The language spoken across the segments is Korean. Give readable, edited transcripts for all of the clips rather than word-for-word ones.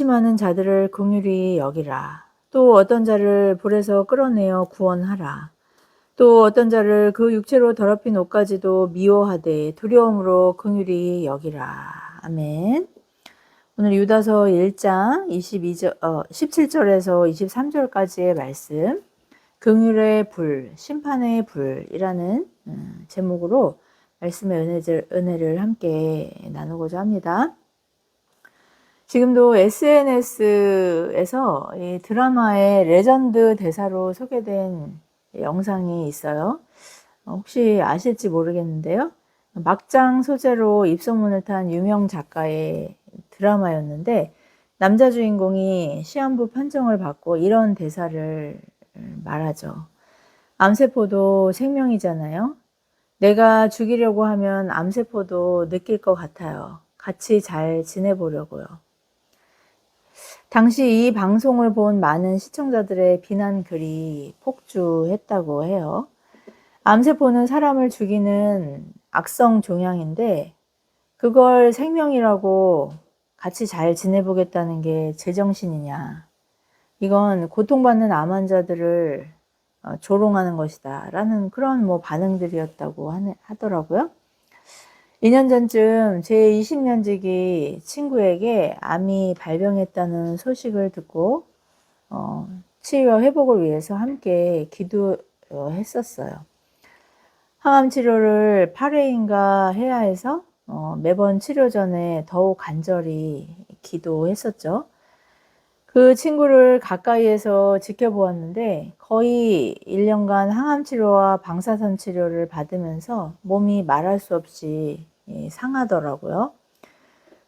많은 자들을 긍휼히 여기라. 또 어떤 자를 불에서 끌어내어 구원하라. 또 어떤 자를 그 육체로 더럽힌 옷까지도 미워하되 두려움으로 긍휼히 여기라. 아멘. 오늘 유다서 1장 17절에서 23절까지의 말씀, 긍휼의 불, 심판의 불이라는 제목으로 말씀의 은혜를 함께 나누고자 합니다. 지금도 SNS에서 이 드라마의 레전드 대사로 소개된 영상이 있어요. 혹시 아실지 모르겠는데요. 막장 소재로 입소문을 탄 유명 작가의 드라마였는데, 남자 주인공이 시한부 판정을 받고 이런 대사를 말하죠. 암세포도 생명이잖아요. 내가 죽이려고 하면 암세포도 느낄 것 같아요. 같이 잘 지내보려고요. 당시 이 방송을 본 많은 시청자들의 비난 글이 폭주했다고 해요. 암세포는 사람을 죽이는 악성 종양인데 그걸 생명이라고 같이 잘 지내보겠다는 게 제정신이냐. 이건 고통받는 암 환자들을 조롱하는 것이다 라는 그런 반응들이었다고 하더라고요. 2년 전쯤 제 20년지기 친구에게 암이 발병했다는 소식을 듣고 치유와 회복을 위해서 함께 기도했었어요. 항암 치료를 8회인가 해야 해서 매번 치료 전에 더욱 간절히 기도했었죠. 그 친구를 가까이에서 지켜보았는데 거의 1년간 항암 치료와 방사선 치료를 받으면서 몸이 말할 수 없이 상하더라고요.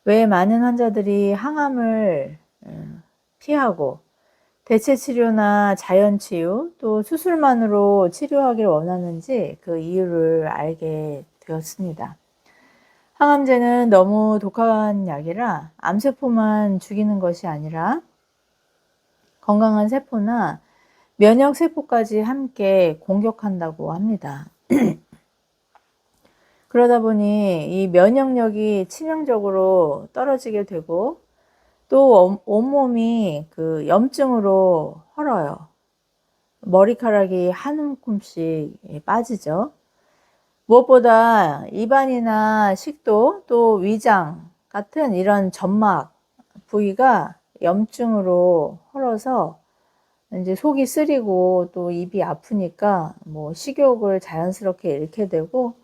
왜 많은 환자들이 항암을 피하고 대체 치료나 자연 치유 또 수술만으로 치료하길 원하는지 그 이유를 알게 되었습니다. 항암제는 너무 독한 약이라 암세포만 죽이는 것이 아니라 건강한 세포나 면역 세포까지 함께 공격한다고 합니다. 그러다 보니 이 면역력이 치명적으로 떨어지게 되고 또 온몸이 그 염증으로 헐어요. 머리카락이 한 움큼씩 빠지죠. 무엇보다 입안이나 식도 또 위장 같은 이런 점막 부위가 염증으로 헐어서 이제 속이 쓰리고 또 입이 아프니까 식욕을 자연스럽게 잃게 되고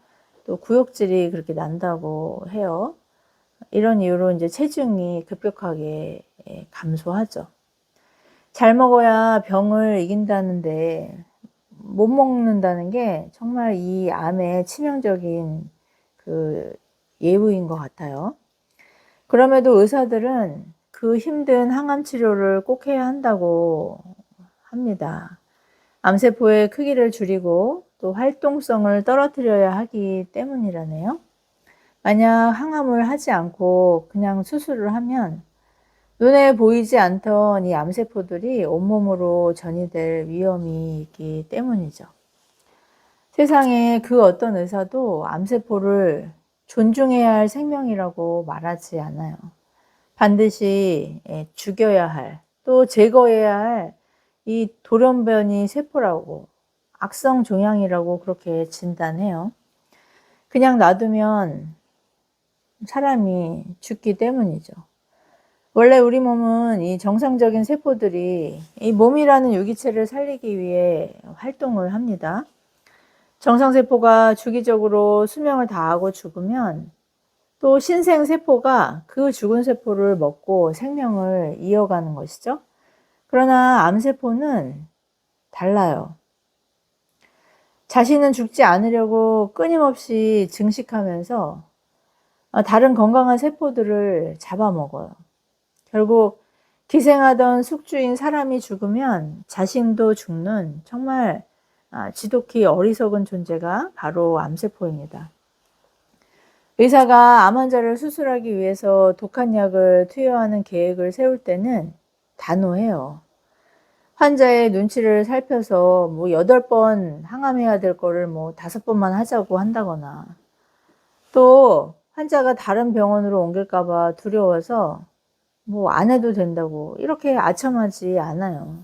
또 구역질이 그렇게 난다고 해요. 이런 이유로 이제 체중이 급격하게 감소하죠. 잘 먹어야 병을 이긴다는데 못 먹는다는 게 정말 이 암의 치명적인 그 예우인 것 같아요. 그럼에도 의사들은 그 힘든 항암 치료를 꼭 해야 한다고 합니다. 암세포의 크기를 줄이고 또 활동성을 떨어뜨려야 하기 때문이라네요. 만약 항암을 하지 않고 그냥 수술을 하면 눈에 보이지 않던 이 암세포들이 온몸으로 전이될 위험이 있기 때문이죠. 세상에 그 어떤 의사도 암세포를 존중해야 할 생명이라고 말하지 않아요. 반드시 죽여야 할, 또 제거해야 할 이 돌연변이 세포라고, 악성 종양이라고 그렇게 진단해요. 그냥 놔두면 사람이 죽기 때문이죠. 원래 우리 몸은 이 정상적인 세포들이 이 몸이라는 유기체를 살리기 위해 활동을 합니다. 정상세포가 주기적으로 수명을 다하고 죽으면 또 신생세포가 그 죽은 세포를 먹고 생명을 이어가는 것이죠. 그러나 암세포는 달라요. 자신은 죽지 않으려고 끊임없이 증식하면서 다른 건강한 세포들을 잡아먹어요. 결국 기생하던 숙주인 사람이 죽으면 자신도 죽는 정말 지독히 어리석은 존재가 바로 암세포입니다. 의사가 암 환자를 수술하기 위해서 독한 약을 투여하는 계획을 세울 때는 단호해요. 환자의 눈치를 살펴서 8번 항암해야 될 거를 5번만 하자고 한다거나, 또 환자가 다른 병원으로 옮길까 봐 두려워서 뭐 안 해도 된다고 이렇게 아첨하지 않아요.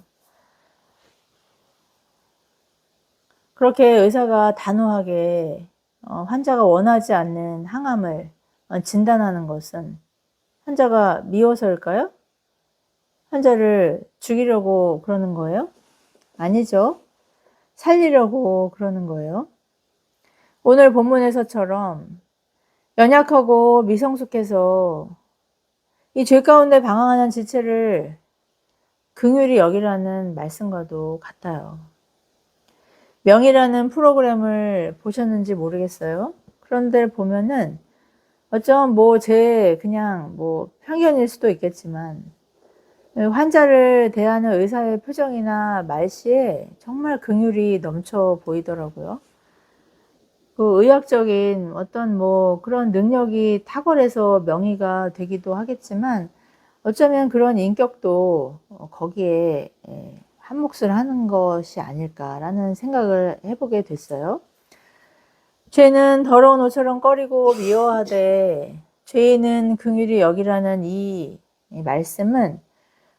그렇게 의사가 단호하게 환자가 원하지 않는 항암을 진단하는 것은 환자가 미워서일까요? 환자를 죽이려고 그러는 거예요? 아니죠. 살리려고 그러는 거예요. 오늘 본문에서처럼 연약하고 미성숙해서 이 죄 가운데 방황하는 지체를 긍휼히 여기라는 말씀과도 같아요. 명이라는 프로그램을 보셨는지 모르겠어요. 그런데 보면은 어쩜 뭐 제 그냥 뭐 편견일 수도 있겠지만 환자를 대하는 의사의 표정이나 말씨에 정말 긍휼이 넘쳐 보이더라고요. 그 의학적인 어떤 뭐 그런 능력이 탁월해서 명의가 되기도 하겠지만 어쩌면 그런 인격도 거기에 한 몫을 하는 것이 아닐까라는 생각을 해 보게 됐어요. 죄는 더러운 옷처럼 꺼리고 미워하되 죄인은 긍휼히 여기라는 이 말씀은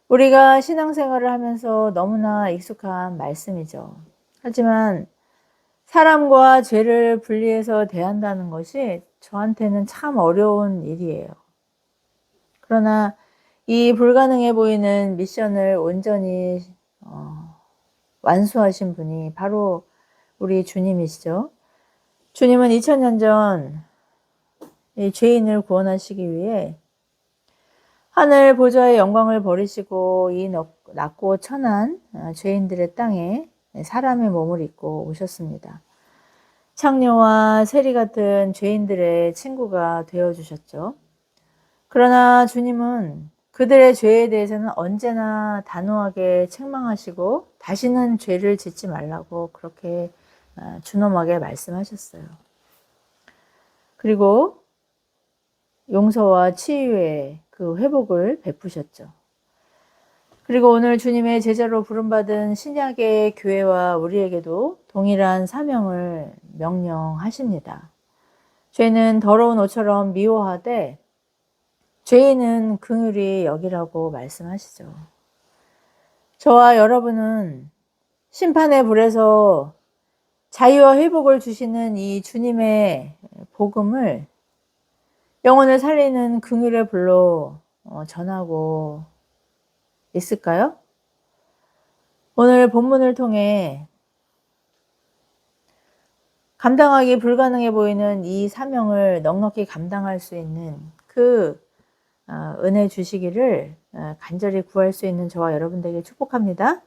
우리가 신앙생활을 하면서 너무나 익숙한 말씀이죠. 하지만 사람과 죄를 분리해서 대한다는 것이 저한테는 참 어려운 일이에요. 그러나 이 불가능해 보이는 미션을 온전히 완수하신 분이 바로 우리 주님이시죠. 주님은 2000년 전 이 죄인을 구원하시기 위해 하늘 보좌의 영광을 버리시고 이 낮고 천한 죄인들의 땅에 사람의 몸을 입고 오셨습니다. 창녀와 세리 같은 죄인들의 친구가 되어 주셨죠. 그러나 주님은 그들의 죄에 대해서는 언제나 단호하게 책망하시고 다시는 죄를 짓지 말라고 그렇게 준엄하게 말씀하셨어요. 그리고 용서와 치유의 그 회복을 베푸셨죠. 그리고 오늘 주님의 제자로 부름받은 신약의 교회와 우리에게도 동일한 사명을 명령하십니다. 죄는 더러운 옷처럼 미워하되 죄인은 긍휼히 여기라고 말씀하시죠. 저와 여러분은 심판의 불에서 자유와 회복을 주시는 이 주님의 복음을 영혼을 살리는 긍휼의 불로 전하고 있을까요? 오늘 본문을 통해 감당하기 불가능해 보이는 이 사명을 넉넉히 감당할 수 있는 그 은혜 주시기를 간절히 구할 수 있는 저와 여러분들에게 축복합니다.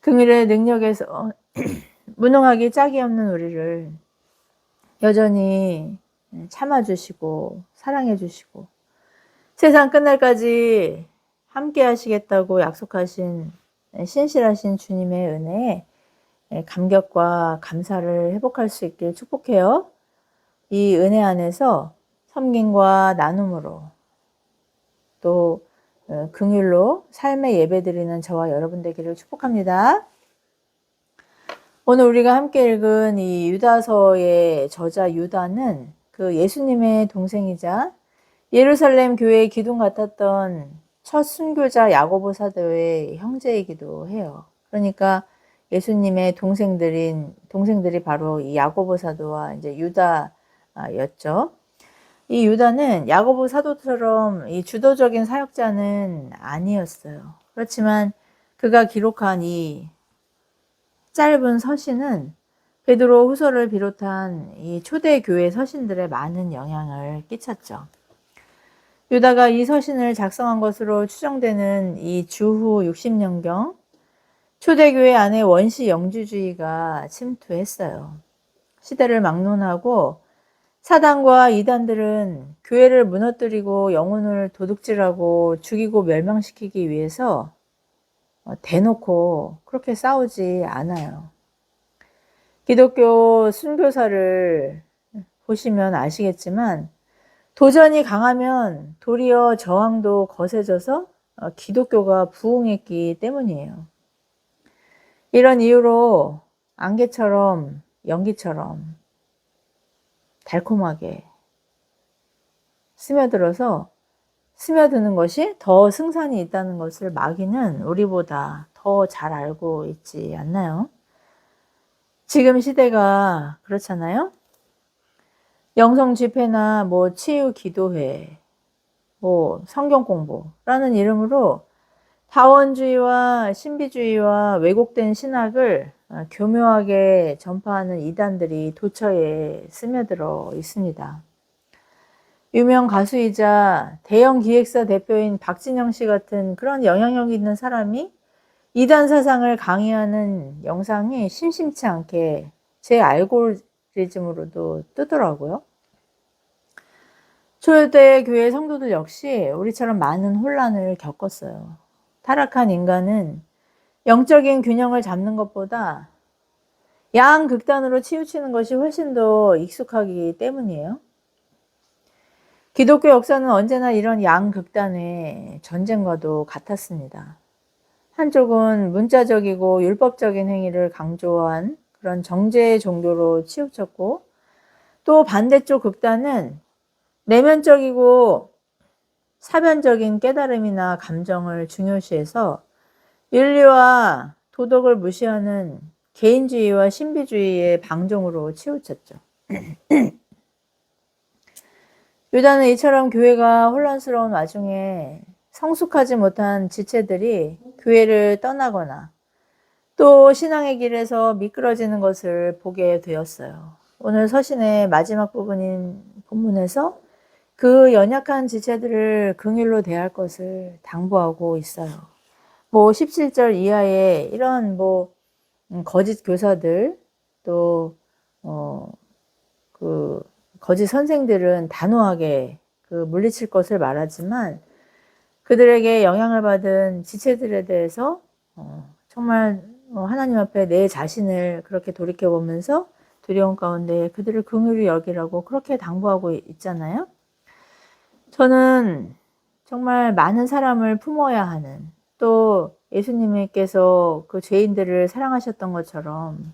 긍휼의 능력에서 무능하기 짝이 없는 우리를 여전히 참아주시고 사랑해주시고 세상 끝날까지 함께 하시겠다고 약속하신 신실하신 주님의 은혜에 감격과 감사를 회복할 수 있길 축복해요. 이 은혜 안에서 섬김과 나눔으로 또 긍휼로 삶의 예배드리는 저와 여러분 되기를 축복합니다. 오늘 우리가 함께 읽은 이 유다서의 저자 유다는 그 예수님의 동생이자 예루살렘 교회의 기둥 같았던 첫 순교자 야고보 사도의 형제이기도 해요. 그러니까 예수님의 동생들이 바로 이 야고보 사도와 이제 유다였죠. 이 유다는 야고보 사도처럼 이 주도적인 사역자는 아니었어요. 그렇지만 그가 기록한 이 짧은 서신은 베드로 후서를 비롯한 이 초대 교회 서신들에 많은 영향을 끼쳤죠. 유다가 이 서신을 작성한 것으로 추정되는 이 주후 60년경 초대교회 안에 원시 영주주의가 침투했어요. 시대를 막론하고 사단과 이단들은 교회를 무너뜨리고 영혼을 도둑질하고 죽이고 멸망시키기 위해서 대놓고 그렇게 싸우지 않아요. 기독교 순교사를 보시면 아시겠지만 도전이 강하면 도리어 저항도 거세져서 기독교가 부흥했기 때문이에요. 이런 이유로 안개처럼 연기처럼 달콤하게 스며들어서 스며드는 것이 더 승산이 있다는 것을 마귀는 우리보다 더 잘 알고 있지 않나요? 지금 시대가 그렇잖아요. 영성 집회나 뭐 치유 기도회, 뭐 성경 공부라는 이름으로 다원주의와 신비주의와 왜곡된 신학을 교묘하게 전파하는 이단들이 도처에 스며들어 있습니다. 유명 가수이자 대형 기획사 대표인 박진영 씨 같은 그런 영향력 있는 사람이 이단 사상을 강의하는 영상이 심심치 않게 제 알고리즘으로도 뜨더라고요. 초대교회 교회 성도들 역시 우리처럼 많은 혼란을 겪었어요. 타락한 인간은 영적인 균형을 잡는 것보다 양극단으로 치우치는 것이 훨씬 더 익숙하기 때문이에요. 기독교 역사는 언제나 이런 양극단의 전쟁과도 같았습니다. 한쪽은 문자적이고 율법적인 행위를 강조한 그런 정죄의 종교로 치우쳤고, 또 반대쪽 극단은 내면적이고 사변적인 깨달음이나 감정을 중요시해서 윤리와 도덕을 무시하는 개인주의와 신비주의의 방종으로 치우쳤죠. 유다는 이처럼 교회가 혼란스러운 와중에 성숙하지 못한 지체들이 교회를 떠나거나 또 신앙의 길에서 미끄러지는 것을 보게 되었어요. 오늘 서신의 마지막 부분인 본문에서 그 연약한 지체들을 긍휼로 대할 것을 당부하고 있어요. 뭐 17절 이하에 이런 거짓 교사들 또 그 거짓 선생들은 단호하게 물리칠 것을 말하지만 그들에게 영향을 받은 지체들에 대해서 정말 하나님 앞에 내 자신을 그렇게 돌이켜보면서 두려움 가운데 그들을 긍휼히 여기라고 그렇게 당부하고 있잖아요. 저는 정말 많은 사람을 품어야 하는, 또 예수님께서 그 죄인들을 사랑하셨던 것처럼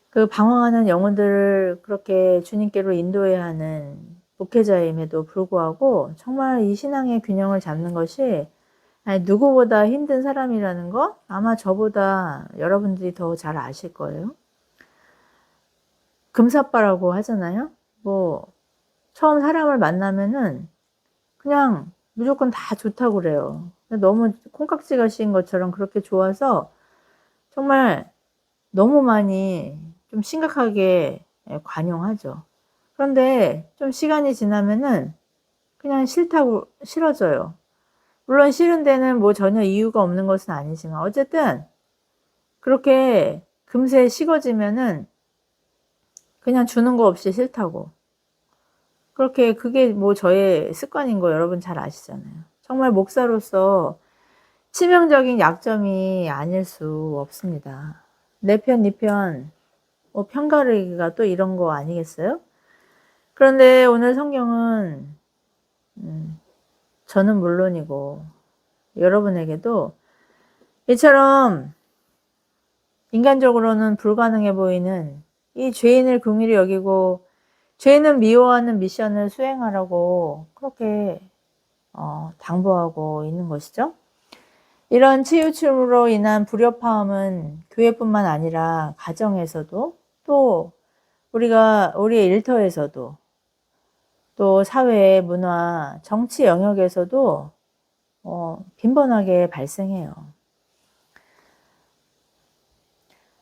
그 방황하는 영혼들을 그렇게 주님께로 인도해야 하는 목회자임에도 불구하고 정말 이 신앙의 균형을 잡는 것이 누구보다 힘든 사람이라는 거 아마 저보다 여러분들이 더 잘 아실 거예요. 금사빠라고 하잖아요. 처음 사람을 만나면은 그냥 무조건 다 좋다고 그래요. 너무 콩깍지가 씌인 것처럼 그렇게 좋아서 정말 너무 많이 좀 심각하게 관용하죠. 그런데 좀 시간이 지나면은 그냥 싫다고 싫어져요. 물론 싫은 데는 전혀 이유가 없는 것은 아니지만 어쨌든 그렇게 금세 식어지면은 그냥 주는 거 없이 싫다고. 그렇게 그게 저의 습관인 거 여러분 잘 아시잖아요. 정말 목사로서 치명적인 약점이 아닐 수 없습니다. 내 편, 네 편, 편가르기가 또 이런 거 아니겠어요? 그런데 오늘 성경은 저는 물론이고 여러분에게도 이처럼 인간적으로는 불가능해 보이는 이 죄인을 긍휼히 여기고 죄인은 미워하는 미션을 수행하라고 그렇게 당부하고 있는 것이죠. 이런 치우침으로 인한 불협화음은 교회뿐만 아니라 가정에서도 또 우리의 일터에서도 또 사회, 문화, 정치 영역에서도 빈번하게 발생해요.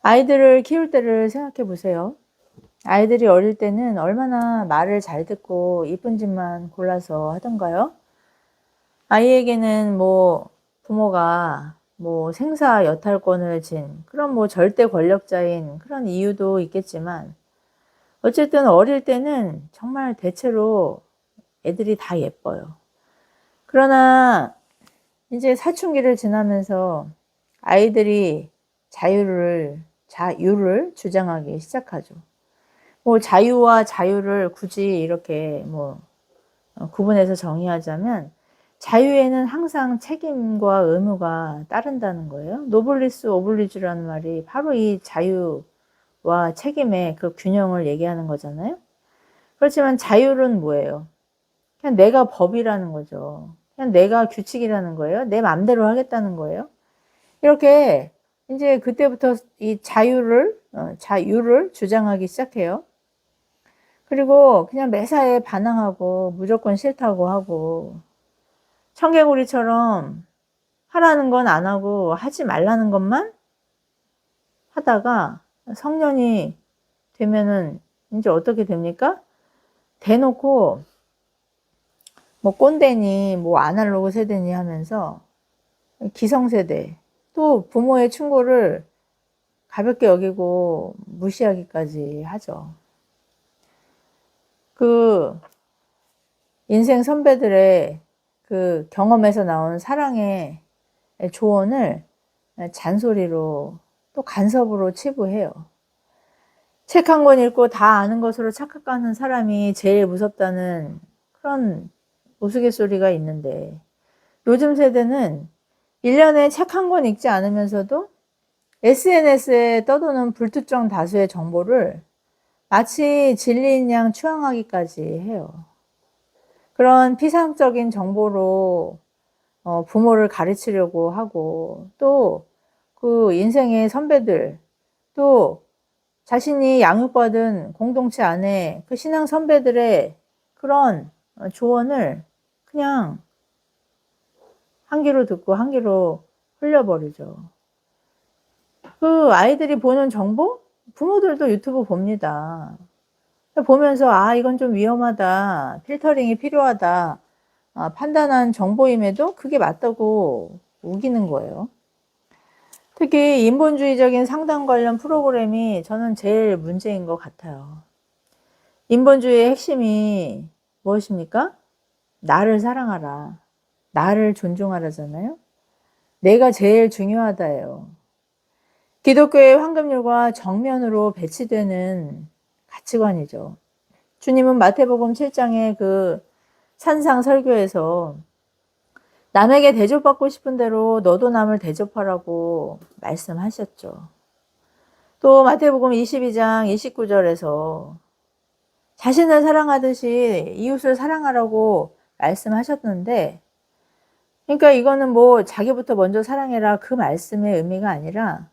아이들을 키울 때를 생각해 보세요. 아이들이 어릴 때는 얼마나 말을 잘 듣고 이쁜 짓만 골라서 하던가요? 아이에게는 부모가 생사 여탈권을 진 그런 절대 권력자인 그런 이유도 있겠지만 어쨌든 어릴 때는 정말 대체로 애들이 다 예뻐요. 그러나 이제 사춘기를 지나면서 아이들이 자유를 주장하기 시작하죠. 자유와 자유를 굳이 이렇게 구분해서 정의하자면 자유에는 항상 책임과 의무가 따른다는 거예요. 노블리스 오블리주라는 말이 바로 이 자유와 책임의 그 균형을 얘기하는 거잖아요. 그렇지만 자유는 뭐예요? 그냥 내가 법이라는 거죠. 그냥 내가 규칙이라는 거예요. 내 맘대로 하겠다는 거예요. 이렇게 이제 그때부터 이 자유를 주장하기 시작해요. 그리고 그냥 매사에 반항하고 무조건 싫다고 하고 청개구리처럼 하라는 건 안 하고 하지 말라는 것만 하다가 성년이 되면은 이제 어떻게 됩니까? 대놓고 뭐 꼰대니 뭐 아날로그 세대니 하면서 기성세대 또 부모의 충고를 가볍게 여기고 무시하기까지 하죠. 그 인생 선배들의 그 경험에서 나온 사랑의 조언을 잔소리로 또 간섭으로 치부해요. 책 한 권 읽고 다 아는 것으로 착각하는 사람이 제일 무섭다는 그런 우스갯소리가 있는데 요즘 세대는 1년에 책 한 권 읽지 않으면서도 SNS에 떠도는 불특정 다수의 정보를 마치 진리인 양 추앙하기까지 해요. 그런 피상적인 정보로 부모를 가르치려고 하고 또 그 인생의 선배들 또 자신이 양육받은 공동체 안에 그 신앙 선배들의 그런 조언을 그냥 한 귀로 듣고 한 귀로 흘려버리죠. 그 아이들이 보는 정보? 부모들도 유튜브 봅니다. 보면서 아 이건 좀 위험하다. 필터링이 필요하다. 판단한 정보임에도 그게 맞다고 우기는 거예요. 특히 인본주의적인 상담 관련 프로그램이 저는 제일 문제인 것 같아요. 인본주의의 핵심이 무엇입니까? 나를 사랑하라. 나를 존중하라잖아요. 내가 제일 중요하다예요. 기독교의 황금률과 정면으로 배치되는 가치관이죠. 주님은 마태복음 7장의 그 산상 설교에서 남에게 대접받고 싶은 대로 너도 남을 대접하라고 말씀하셨죠. 또 마태복음 22장 29절에서 자신을 사랑하듯이 이웃을 사랑하라고 말씀하셨는데 그러니까 이거는 뭐 자기부터 먼저 사랑해라 그 말씀의 의미가 아니라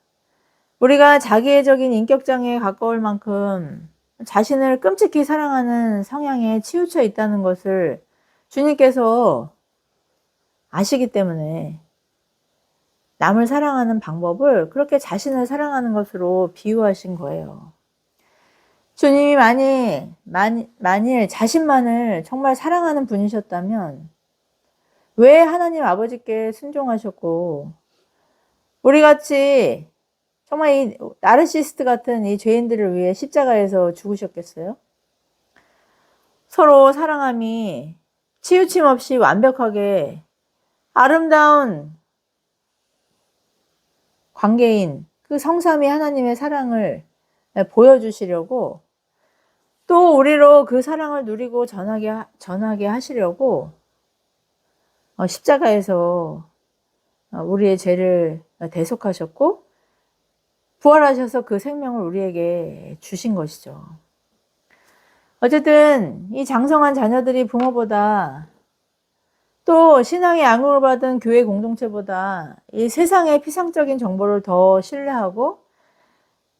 우리가 자기애적인 인격장애에 가까울 만큼 자신을 끔찍히 사랑하는 성향에 치우쳐 있다는 것을 주님께서 아시기 때문에 남을 사랑하는 방법을 그렇게 자신을 사랑하는 것으로 비유하신 거예요. 주님이 만일 자신만을 정말 사랑하는 분이셨다면 왜 하나님 아버지께 순종하셨고 우리같이 정말 이 나르시스트 같은 이 죄인들을 위해 십자가에서 죽으셨겠어요? 서로 사랑함이 치우침 없이 완벽하게 아름다운 관계인 그 성삼위 하나님의 사랑을 보여주시려고 또 우리로 그 사랑을 누리고 전하게 하시려고 십자가에서 우리의 죄를 대속하셨고 부활하셔서 그 생명을 우리에게 주신 것이죠. 어쨌든 이 장성한 자녀들이 부모보다 또 신앙의 양육을 받은 교회 공동체보다 이 세상의 피상적인 정보를 더 신뢰하고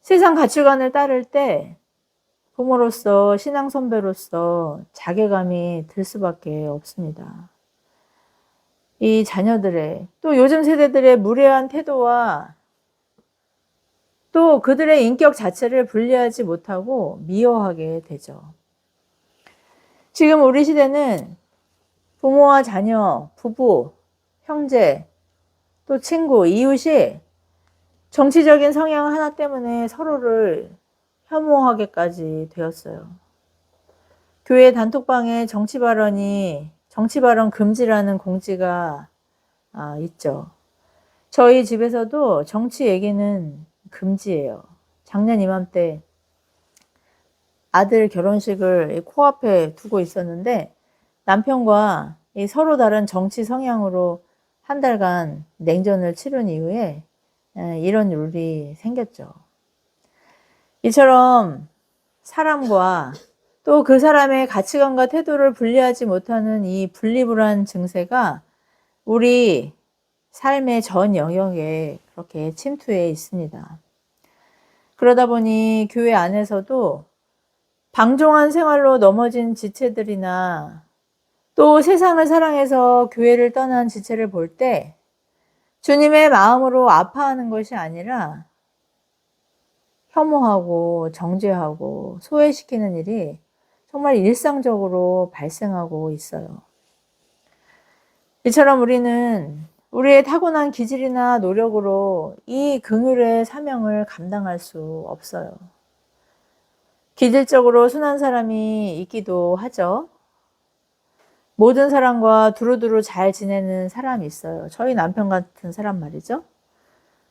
세상 가치관을 따를 때 부모로서 신앙 선배로서 자괴감이 들 수밖에 없습니다. 이 자녀들의 또 요즘 세대들의 무례한 태도와 또 그들의 인격 자체를 분리하지 못하고 미워하게 되죠. 지금 우리 시대는 부모와 자녀, 부부, 형제, 또 친구, 이웃이 정치적인 성향 하나 때문에 서로를 혐오하게까지 되었어요. 교회 단톡방에 정치 발언 금지라는 공지가 있죠. 저희 집에서도 정치 얘기는 금지예요. 작년 이맘때 아들 결혼식을 코앞에 두고 있었는데 남편과 서로 다른 정치 성향으로 한 달간 냉전을 치른 이후에 이런 룰이 생겼죠. 이처럼 사람과 또 그 사람의 가치관과 태도를 분리하지 못하는 이 분리불안 증세가 우리 삶의 전 영역에 그렇게 침투해 있습니다. 그러다 보니 교회 안에서도 방종한 생활로 넘어진 지체들이나 또 세상을 사랑해서 교회를 떠난 지체를 볼 때 주님의 마음으로 아파하는 것이 아니라 혐오하고 정죄하고 소외시키는 일이 정말 일상적으로 발생하고 있어요. 이처럼 우리는 우리의 타고난 기질이나 노력으로 이 긍휼의 사명을 감당할 수 없어요. 기질적으로 순한 사람이 있기도 하죠. 모든 사람과 두루두루 잘 지내는 사람이 있어요. 저희 남편 같은 사람 말이죠.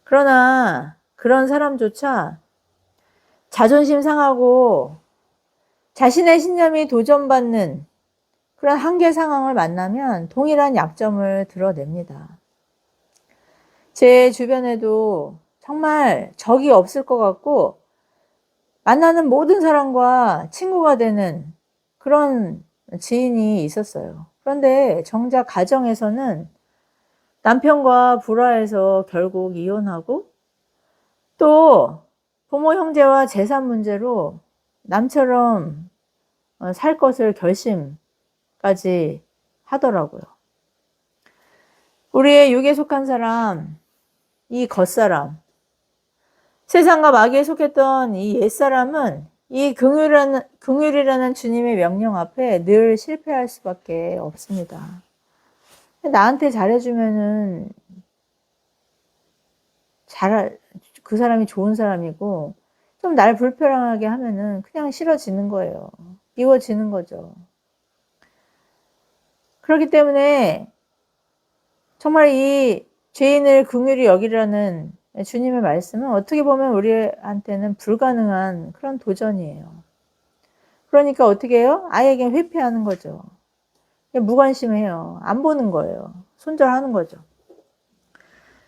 그러나 그런 사람조차 자존심 상하고 자신의 신념이 도전받는 그런 한계 상황을 만나면 동일한 약점을 드러냅니다. 제 주변에도 정말 적이 없을 것 같고 만나는 모든 사람과 친구가 되는 그런 지인이 있었어요. 그런데 정작 가정에서는 남편과 불화해서 결국 이혼하고 또 부모 형제와 재산 문제로 남처럼 살 것을 결심까지 하더라고요. 우리의 육에 속한 사람, 이 겉사람, 세상과 마귀에 속했던 이 옛사람은 이 긍휼이라는 주님의 명령 앞에 늘 실패할 수밖에 없습니다. 나한테 잘해주면은 그 사람이 좋은 사람이고 좀 날 불편하게 하면은 그냥 싫어지는 거예요. 미워지는 거죠. 그렇기 때문에 정말 이 죄인을 긍휼히 여기라는 주님의 말씀은 어떻게 보면 우리한테는 불가능한 그런 도전이에요. 그러니까 어떻게 해요? 아예 그냥 회피하는 거죠. 무관심해요. 안 보는 거예요. 손절하는 거죠.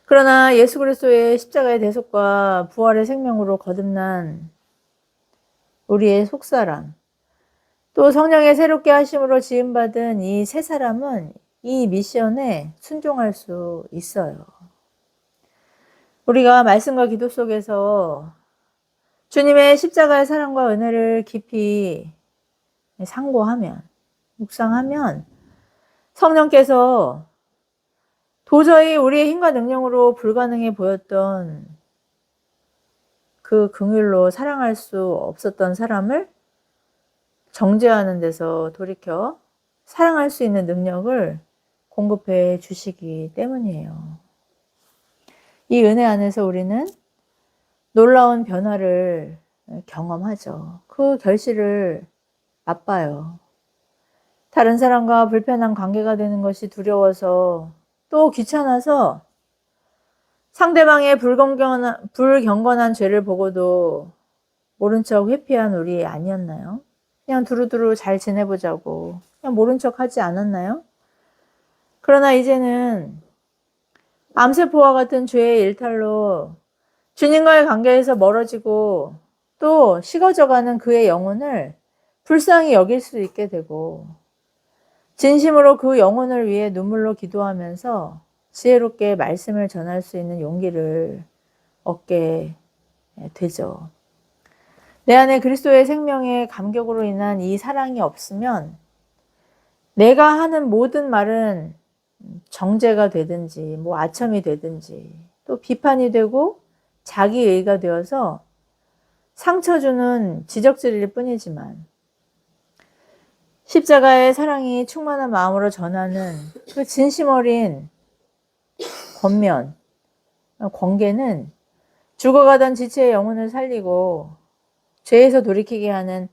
그러나 예수 그리스도의 십자가의 대속과 부활의 생명으로 거듭난 우리의 속사람, 또 성령의 새롭게 하심으로 지음받은 이 새 사람은 이 미션에 순종할 수 있어요. 우리가 말씀과 기도 속에서 주님의 십자가의 사랑과 은혜를 깊이 상고하면, 묵상하면 성령께서 도저히 우리의 힘과 능력으로 불가능해 보였던 그 긍휼로 사랑할 수 없었던 사람을 정죄하는 데서 돌이켜 사랑할 수 있는 능력을 공급해 주시기 때문이에요. 이 은혜 안에서 우리는 놀라운 변화를 경험하죠. 그 결실을 맛봐요. 다른 사람과 불편한 관계가 되는 것이 두려워서 또 귀찮아서 상대방의 불경건한 죄를 보고도 모른 척 회피한 우리 아니었나요? 그냥 두루두루 잘 지내보자고 그냥 모른 척 하지 않았나요? 그러나 이제는 암세포와 같은 죄의 일탈로 주님과의 관계에서 멀어지고 또 식어져가는 그의 영혼을 불쌍히 여길 수 있게 되고 진심으로 그 영혼을 위해 눈물로 기도하면서 지혜롭게 말씀을 전할 수 있는 용기를 얻게 되죠. 내 안에 그리스도의 생명의 감격으로 인한 이 사랑이 없으면 내가 하는 모든 말은 정죄가 되든지 아첨이 되든지 또 비판이 되고 자기의가 되어서 상처 주는 지적질일 뿐이지만 십자가의 사랑이 충만한 마음으로 전하는 그 진심 어린 권면, 권계는 죽어가던 지체의 영혼을 살리고 죄에서 돌이키게 하는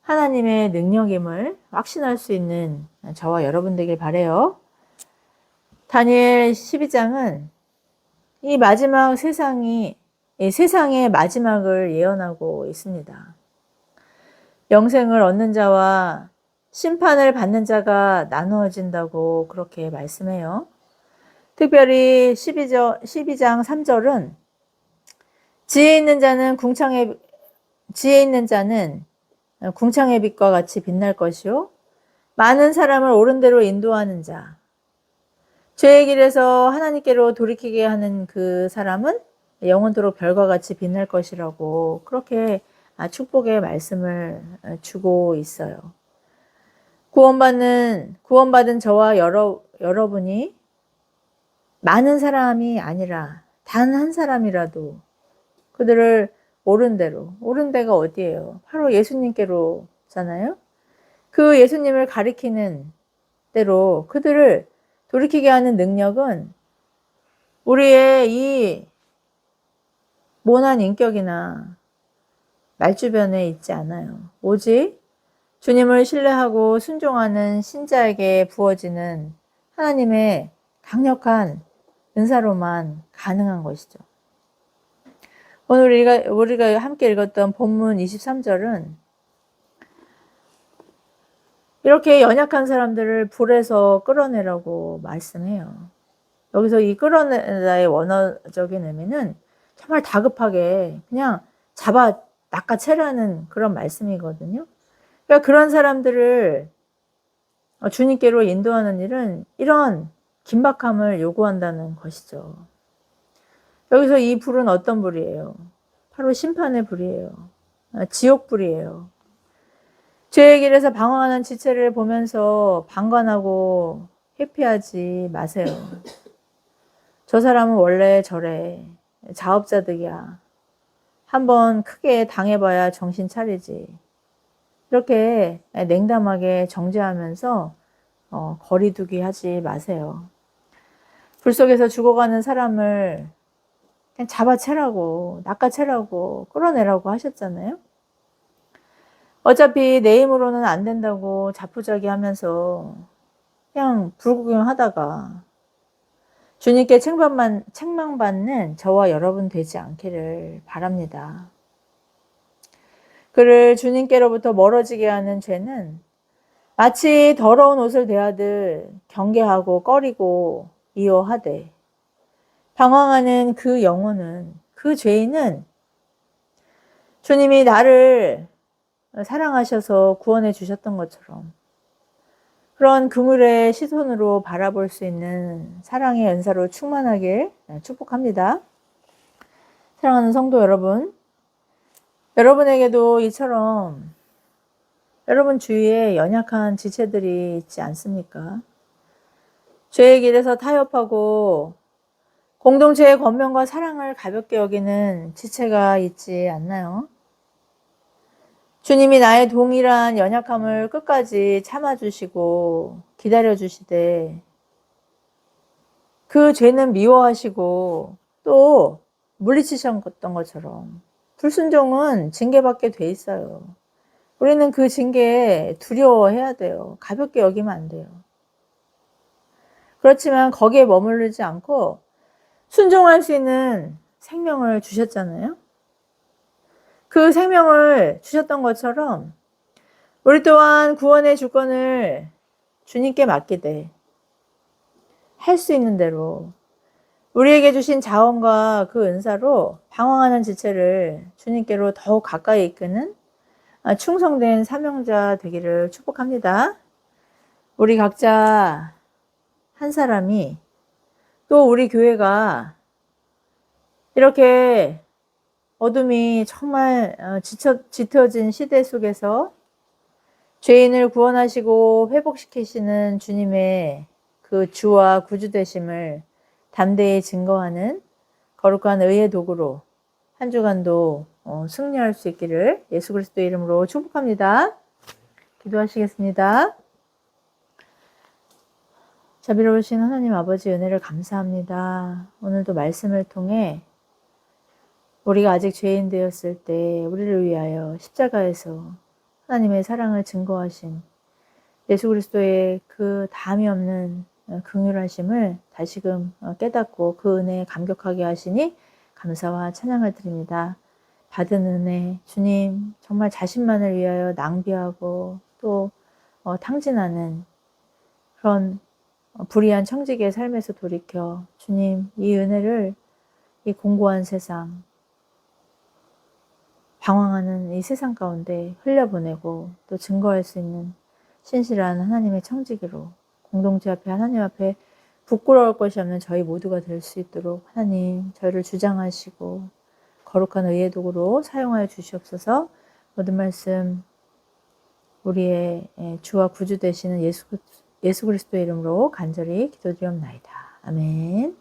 하나님의 능력임을 확신할 수 있는 저와 여러분 되길 바라요. 다니엘 12장은 이 마지막 이 세상의 마지막을 예언하고 있습니다. 영생을 얻는 자와 심판을 받는 자가 나누어진다고 그렇게 말씀해요. 특별히 12장 3절은 지혜 있는 자는 궁창의 빛과 같이 빛날 것이요 많은 사람을 옳은 대로 인도하는 자, 죄의 길에서 하나님께로 돌이키게 하는 그 사람은 영원토록 별과 같이 빛날 것이라고 그렇게 축복의 말씀을 주고 있어요. 구원받은 저와 여러분이 많은 사람이 아니라 단 한 사람이라도 그들을 옳은 데가 어디예요? 바로 예수님께로잖아요. 그 예수님을 가리키는 대로 그들을 돌이키게 하는 능력은 우리의 이 모난 인격이나 말주변에 있지 않아요. 오직 주님을 신뢰하고 순종하는 신자에게 부어지는 하나님의 강력한 은사로만 가능한 것이죠. 오늘 우리가 함께 읽었던 본문 23절은 이렇게 연약한 사람들을 불에서 끌어내라고 말씀해요. 여기서 이 끌어내다의 원어적인 의미는 정말 다급하게 그냥 잡아 낚아채라는 그런 말씀이거든요. 그러니까 그런 사람들을 주님께로 인도하는 일은 이런 긴박함을 요구한다는 것이죠. 여기서 이 불은 어떤 불이에요? 바로 심판의 불이에요. 지옥 불이에요. 죄의 길에서 방황하는 지체를 보면서 방관하고 회피하지 마세요. 저 사람은 원래 저래. 자업자득이야. 한번 크게 당해봐야 정신 차리지. 이렇게 냉담하게 정죄하면서 거리두기 하지 마세요. 불 속에서 죽어가는 사람을 그냥 잡아채라고, 낚아채라고, 끌어내라고 하셨잖아요. 어차피 내 힘으로는 안 된다고 자포자기 하면서 그냥 불구경하다가 주님께 책망받는 저와 여러분 되지 않기를 바랍니다. 그를 주님께로부터 멀어지게 하는 죄는 마치 더러운 옷을 대하듯 경계하고 꺼리고 이어하되 방황하는 그 영혼은, 그 죄인은 주님이 나를 사랑하셔서 구원해 주셨던 것처럼 그런 그물의 시선으로 바라볼 수 있는 사랑의 은사로 충만하길 축복합니다. 사랑하는 성도 여러분, 여러분에게도 이처럼 여러분 주위에 연약한 지체들이 있지 않습니까? 죄의 길에서 타협하고 공동체의 권면과 사랑을 가볍게 여기는 지체가 있지 않나요? 주님이 나의 동일한 연약함을 끝까지 참아주시고 기다려주시되 그 죄는 미워하시고 또 물리치셨던 것처럼 불순종은 징계받게 돼 있어요. 우리는 그 징계에 두려워해야 돼요. 가볍게 여기면 안 돼요. 그렇지만 거기에 머무르지 않고 순종할 수 있는 생명을 주셨잖아요. 그 생명을 주셨던 것처럼 우리 또한 구원의 주권을 주님께 맡기되 할 수 있는 대로 우리에게 주신 자원과 그 은사로 방황하는 지체를 주님께로 더욱 가까이 이끄는 충성된 사명자 되기를 축복합니다. 우리 각자 한 사람이 또 우리 교회가 이렇게 어둠이 정말 짙어진 시대 속에서 죄인을 구원하시고 회복시키시는 주님의 그 주와 구주 되심을 담대히 증거하는 거룩한 의의 도구로 한 주간도 승리할 수 있기를 예수 그리스도 이름으로 축복합니다. 기도하시겠습니다. 자비로우신 하나님 아버지 은혜를 감사합니다. 오늘도 말씀을 통해 우리가 아직 죄인 되었을 때 우리를 위하여 십자가에서 하나님의 사랑을 증거하신 예수 그리스도의 그 다함이 없는 긍휼하심을 다시금 깨닫고 그 은혜에 감격하게 하시니 감사와 찬양을 드립니다. 받은 은혜 주님 정말 자신만을 위하여 낭비하고 또 탕진하는 그런 불의한 청지기의 삶에서 돌이켜 주님 이 은혜를 이 공고한 세상 방황하는 이 세상 가운데 흘려보내고 또 증거할 수 있는 신실한 하나님의 청지기로 공동체 앞에 하나님 앞에 부끄러울 것이 없는 저희 모두가 될 수 있도록 하나님 저희를 주장하시고 거룩한 의의 도구로 사용하여 주시옵소서. 모든 말씀 우리의 주와 구주 되시는 예수 그리스도의 이름으로 간절히 기도드리옵나이다. 아멘.